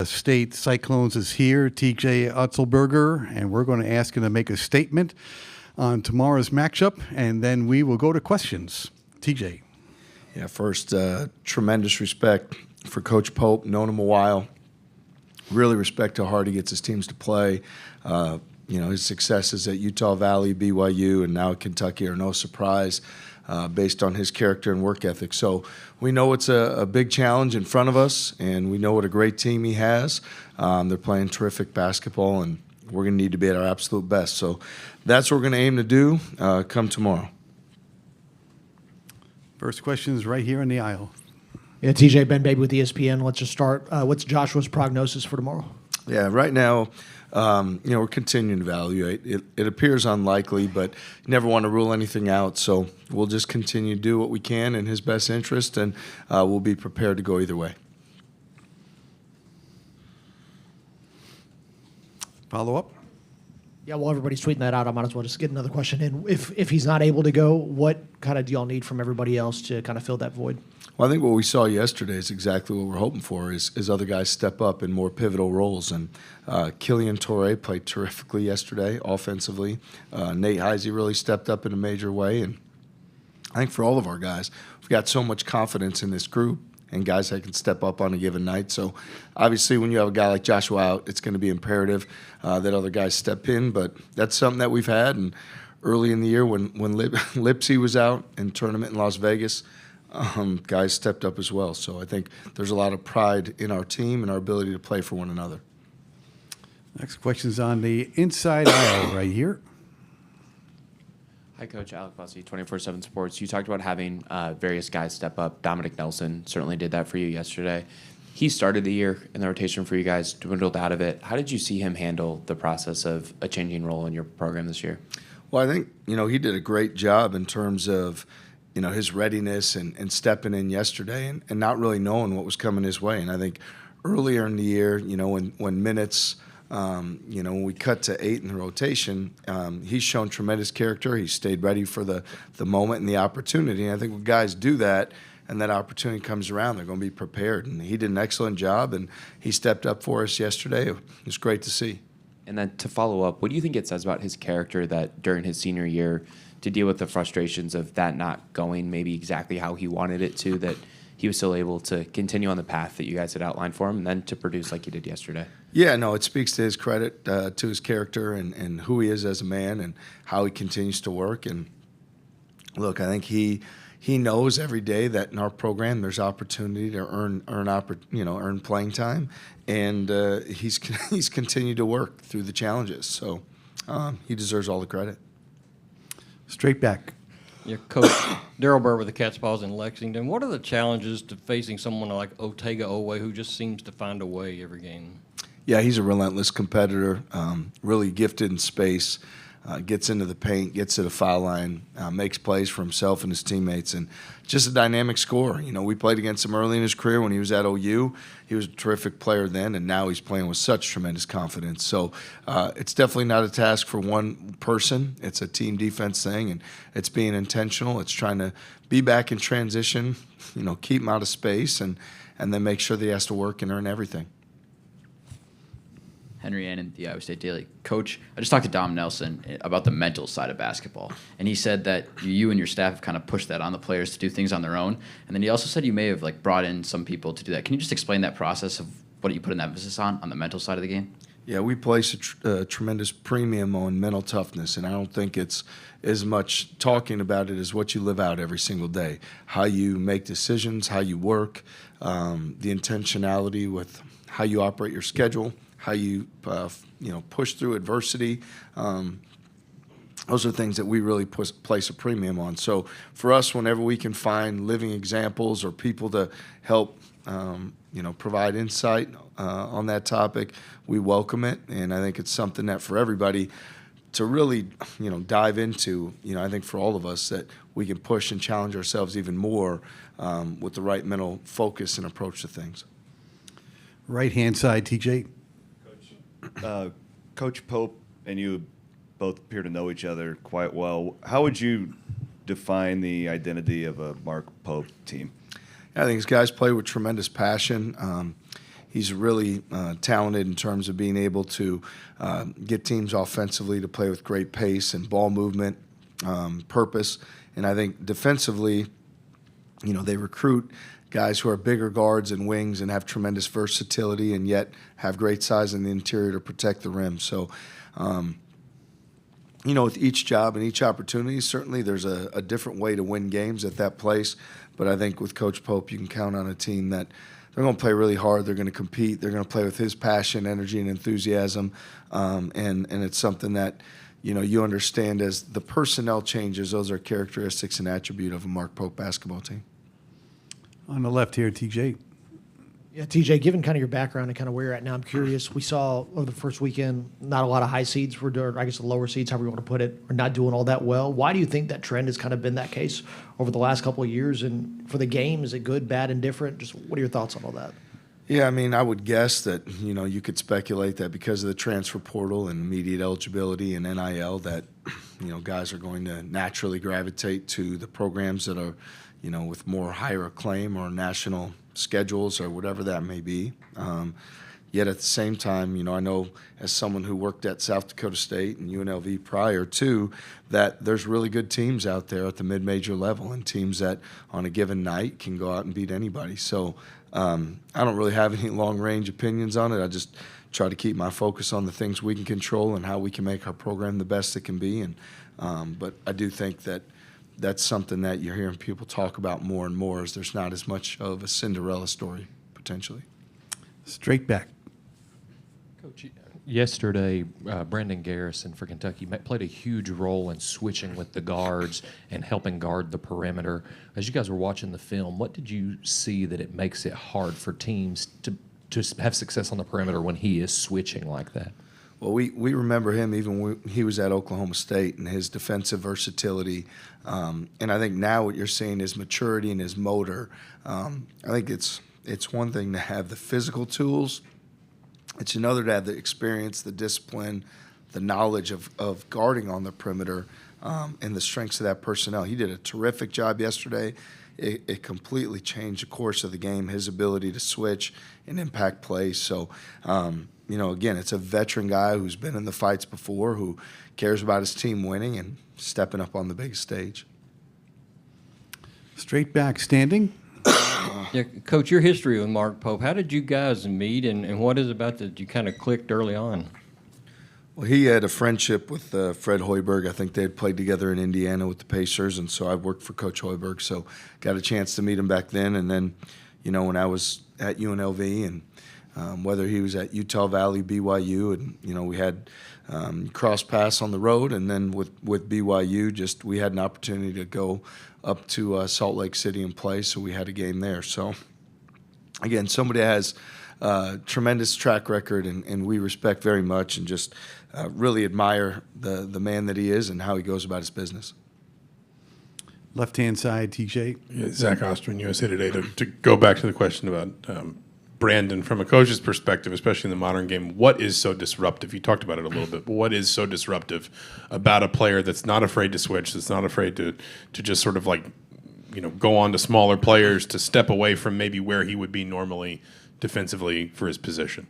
State Cyclones is here, TJ Otzelberger, and we're going to ask him to make a statement on tomorrow's matchup, and then we will go to questions. TJ. Yeah, first, tremendous respect for Coach Pope. Known him a while. Really respect how hard he gets his teams to play. His successes at Utah Valley, BYU, and now at Kentucky are no surprise based on his character and work ethic. So we know it's a big challenge in front of us, and we know what a great team he has. They're playing terrific basketball, and we're going to need to be at our absolute best. So that's what we're going to aim to do come tomorrow. First question is right here in the aisle. Yeah, TJ, Ben Baby with ESPN. Let's just start. What's Joshua's prognosis for tomorrow? Yeah, right now, we're continuing to evaluate. It appears unlikely, but you never want to rule anything out. So we'll just continue to do what we can in his best interest, and we'll be prepared to go either way. Follow up? Yeah, while everybody's tweeting that out, I might as well just get another question in. If he's not able to go, what kind of do y'all need from everybody else to kind of fill that void? Well, I think what we saw yesterday is exactly what we're hoping for, is other guys step up in more pivotal roles. And Killian Torrey played terrifically yesterday offensively. Nate Heisey really stepped up in a major way. And I think for all of our guys, we've got so much confidence in this group and guys that can step up on a given night. So obviously when you have a guy like Joshua out, it's going to be imperative that other guys step in. But that's something that we've had. And early in the year when Lipsy was out in tournament in Las Vegas, guys stepped up as well. So I think there's a lot of pride in our team and our ability to play for one another. Next question is on the inside aisle right here. Hi, Coach. Alec Bussey, 24/7 Sports. You talked about having various guys step up. Dominic Nelson certainly did that for you yesterday. He started the year in the rotation for you guys, dwindled out of it. How did you see him handle the process of a changing role in your program this year? Well, I think, he did a great job in terms of, his readiness and stepping in yesterday and not really knowing what was coming his way. And I think earlier in the year, when minutes, when we cut to 8 in the rotation, he's shown tremendous character. He stayed ready for the moment and the opportunity. And I think when guys do that and that opportunity comes around, they're going to be prepared. And he did an excellent job, and he stepped up for us yesterday. It was great to see. And then to follow up, what do you think it says about his character that during his senior year, to deal with the frustrations of that not going maybe exactly how he wanted it to, that he was still able to continue on the path that you guys had outlined for him and then to produce like he did yesterday? Yeah, no, it speaks to his credit, to his character and who he is as a man and how he continues to work. And look, I think he knows every day that in our program there's opportunity to earn playing time, and he's continued to work through the challenges. So he deserves all the credit. Straight back. Your coach, Daryl Burr with the Cats Paws in Lexington. What are the challenges to facing someone like Otega Owe, who just seems to find a way every game? Yeah, he's a relentless competitor, really gifted in space, gets into the paint, gets to the foul line, makes plays for himself and his teammates, and just a dynamic scorer. We played against him early in his career when he was at OU. He was a terrific player then, and now he's playing with such tremendous confidence. So it's definitely not a task for one person. It's a team defense thing, and it's being intentional. It's trying to be back in transition, keep him out of space, and then make sure that he has to work and earn everything. Henry Annan, the Iowa State Daily. Coach, I just talked to Dom Nelson about the mental side of basketball, and he said that you and your staff have kind of pushed that on the players to do things on their own, and then he also said you may have brought in some people to do that. Can you just explain that process of what you put an emphasis on the mental side of the game? Yeah, we place a tremendous premium on mental toughness, and I don't think it's as much talking about it as what you live out every single day, how you make decisions, how you work, the intentionality with how you operate your schedule, how you push through adversity. Those are things that we really place a premium on. So for us, whenever we can find living examples or people to help provide insight on that topic, we welcome it. And I think it's something that for everybody to really dive into, I think for all of us that we can push and challenge ourselves even more with the right mental focus and approach to things. Right-hand side, TJ. Coach Pope and you both appear to know each other quite well. How would you define the identity of a Mark Pope team? I think these guys play with tremendous passion. he's really talented in terms of being able to get teams offensively to play with great pace and ball movement, purpose. And I think defensively, they recruit guys who are bigger guards and wings and have tremendous versatility and yet have great size in the interior to protect the rim. So, with each job and each opportunity, certainly there's a different way to win games at that place. But I think with Coach Pope, you can count on a team that they're going to play really hard. They're going to compete. They're going to play with his passion, energy, and enthusiasm. And it's something that, you understand as the personnel changes. Those are characteristics and attribute of a Mark Pope basketball team. On the left here, TJ. Yeah, TJ, given kind of your background and kind of where you're at now, I'm curious. We saw over the first weekend, not a lot of high seeds were doing, I guess the lower seeds, however you want to put it, are not doing all that well. Why do you think that trend has kind of been that case over the last couple of years? And for the game, is it good, bad, and different? Just what are your thoughts on all that? Yeah, I would guess that, you could speculate that because of the transfer portal and immediate eligibility and NIL that, guys are going to naturally gravitate to the programs that are, with more higher acclaim or national schedules or whatever that may be. Yet at the same time, I know as someone who worked at South Dakota State and UNLV prior to that, there's really good teams out there at the mid-major level and teams that on a given night can go out and beat anybody. So I don't really have any long-range opinions on it. I just try to keep my focus on the things we can control and how we can make our program the best it can be. But I do think that that's something that you're hearing people talk about more and more is there's not as much of a Cinderella story potentially. Straight back. Coach, yesterday, Brandon Garrison for Kentucky played a huge role in switching with the guards and helping guard the perimeter. As you guys were watching the film, what did you see that it makes it hard for teams to have success on the perimeter when he is switching like that? Well, we remember him even when he was at Oklahoma State and his defensive versatility. And I think now what you're seeing is maturity and his motor. I think it's one thing to have the physical tools. It's another to have the experience, the discipline, the knowledge of guarding on the perimeter, and the strengths of that personnel. He did a terrific job yesterday. It completely changed the course of the game, his ability to switch and impact plays. So, again, it's a veteran guy who's been in the fights before, who cares about his team winning and stepping up on the big stage. Straight back, standing. Yeah, Coach, your history with Mark Pope, how did you guys meet, and what is it about that you kind of clicked early on? Well, he had a friendship with Fred Hoiberg. I think they had played together in Indiana with the Pacers, and so I worked for Coach Hoiberg, so got a chance to meet him back then. And then, when I was at UNLV and whether he was at Utah Valley, BYU, and, we had cross paths on the road. And then with BYU, we had an opportunity to go up to Salt Lake City and play, so we had a game there. So, again, somebody has tremendous track record, and we respect very much and just really admire the man that he is and how he goes about his business. Left-hand side, TJ. Yeah, Zach Osterman, USA Today. To go back to the question about Brandon, from a coach's perspective, especially in the modern game, what is so disruptive? You talked about it a little bit, but what is so disruptive about a player that's not afraid to switch, that's not afraid to just sort of go on to smaller players, to step away from maybe where he would be normally defensively for his position?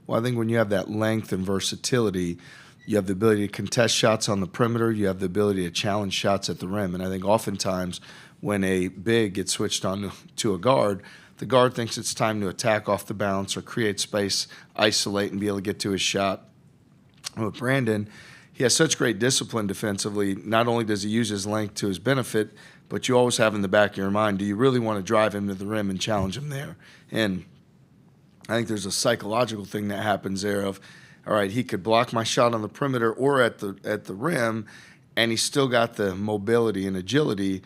Well, I think when you have that length and versatility, you have the ability to contest shots on the perimeter. You have the ability to challenge shots at the rim. And I think oftentimes when a big gets switched on to a guard, the guard thinks it's time to attack off the bounce or create space, isolate, and be able to get to his shot. With Brandon, he has such great discipline defensively. Not only does he use his length to his benefit, but you always have in the back of your mind, do you really want to drive him to the rim and challenge him there? And I think there's a psychological thing that happens there of, all right, he could block my shot on the perimeter or at the rim, and he's still got the mobility and agility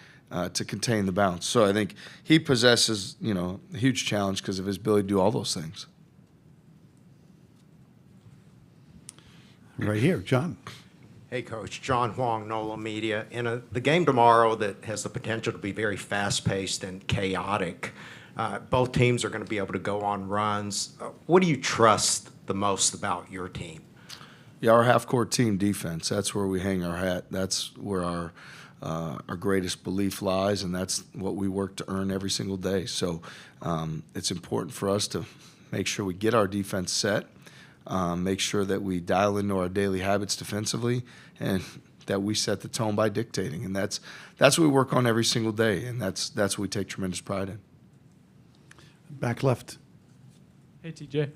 to contain the bounce. So I think he possesses, a huge challenge because of his ability to do all those things. Right here, John. Hey, Coach. John Huang, NOLA Media. In the game tomorrow that has the potential to be very fast-paced and chaotic, both teams are going to be able to go on runs. What do you trust the most about your team? Yeah, our half-court team defense, that's where we hang our hat. That's where our greatest belief lies, and that's what we work to earn every single day. So it's important for us to make sure we get our defense set, make sure that we dial into our daily habits defensively, and that we set the tone by dictating. And that's what we work on every single day, and that's what we take tremendous pride in. Back left. Hey, TJ.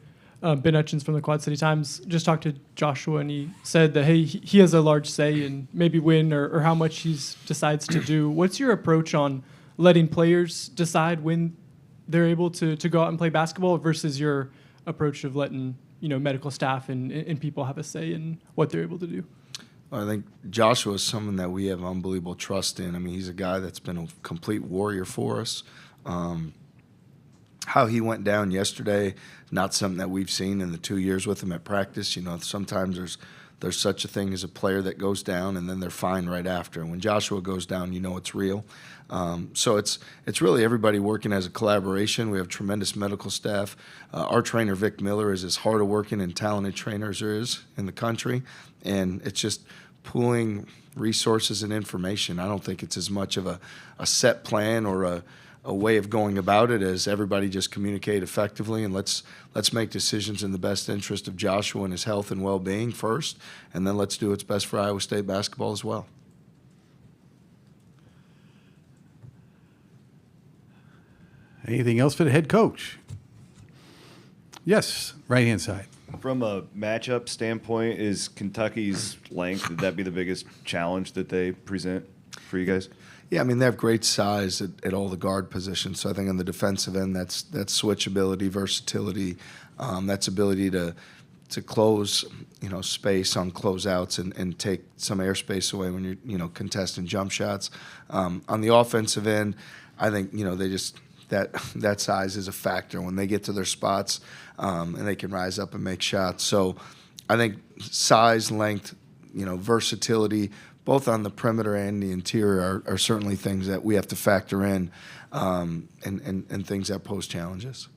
Ben Hutchins from the Quad City Times just talked to Joshua, and he said that, hey, he has a large say in maybe when or how much he decides to do. What's your approach on letting players decide when they're able to go out and play basketball versus your approach of letting medical staff and people have a say in what they're able to do? I think Joshua is someone that we have unbelievable trust in. I mean, he's a guy that's been a complete warrior for us. How he went down yesterday, not something that we've seen in the 2 years with him at practice. Sometimes there's such a thing as a player that goes down and then they're fine right after. And when Joshua goes down, it's real. So it's really everybody working as a collaboration. We have tremendous medical staff. Our trainer, Vic Miller, is as hard a working and talented trainer as there is in the country. And it's just pooling resources and information. I don't think it's as much of a set plan or a way of going about it as everybody just communicate effectively, and let's make decisions in the best interest of Joshua and his health and well-being first, and then let's do what's best for Iowa State basketball as well. Anything else for the head coach? Yes, right-hand side. From a matchup standpoint, is Kentucky's length, would that be the biggest challenge that they present for you guys? Yeah, I mean, they have great size at all the guard positions. So I think on the defensive end, that's switchability, versatility, that's ability to close, space on closeouts and take some airspace away when you're, contesting jump shots. On the offensive end, I think, they just that size is a factor when they get to their spots, and they can rise up and make shots. So I think size, length, versatility, both on the perimeter and the interior are certainly things that we have to factor in, and things that pose challenges.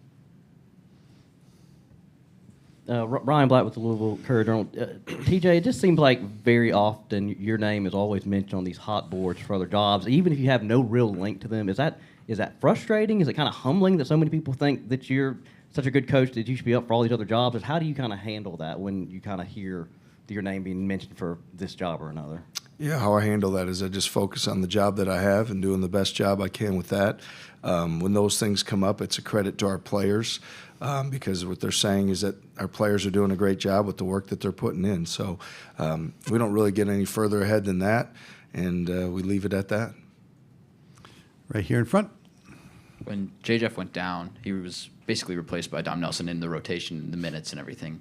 Ryan Black with the Louisville Courier-Journal. TJ, it just seems like very often your name is always mentioned on these hot boards for other jobs, even if you have no real link to them. Is that frustrating? Is it kind of humbling that so many people think that you're such a good coach that you should be up for all these other jobs? How do you kind of handle that when you kind of hear your name being mentioned for this job or another? Yeah, how I handle that is I just focus on the job that I have and doing the best job I can with that. When those things come up, it's a credit to our players, because what they're saying is that our players are doing a great job with the work that they're putting in. So we don't really get any further ahead than that, and we leave it at that. Right here in front. When J-Jeff went down, he was basically replaced by Dom Nelson in the rotation, the minutes and everything.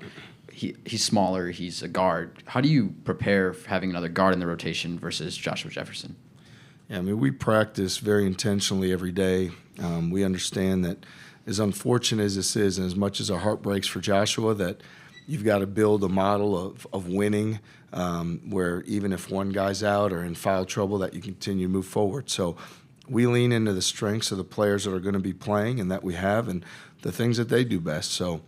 He's smaller, he's a guard. How do you prepare for having another guard in the rotation versus Joshua Jefferson? Yeah, I mean, we practice very intentionally every day. We understand that as unfortunate as this is, and as much as our heart breaks for Joshua, that you've got to build a model of winning, where even if one guy's out or in foul trouble, that you continue to move forward. So we lean into the strengths of the players that are going to be playing and that we have and the things that they do best. So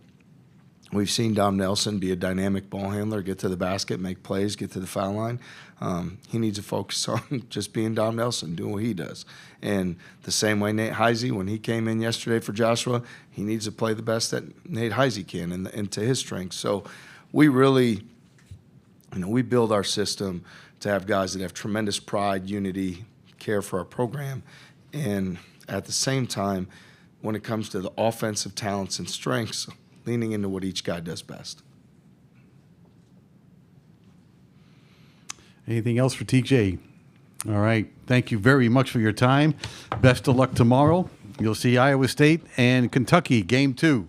we've seen Dom Nelson be a dynamic ball handler, get to the basket, make plays, get to the foul line. He needs to focus on just being Dom Nelson, doing what he does. And the same way Nate Heisey, when he came in yesterday for Joshua, he needs to play the best that Nate Heisey can and to his strengths. So we really, we build our system to have guys that have tremendous pride, unity, care for our program. And at the same time, when it comes to the offensive talents and strengths, leaning into what each guy does best. Anything else for TJ? All right. Thank you very much for your time. Best of luck tomorrow. You'll see Iowa State and Kentucky, game 2.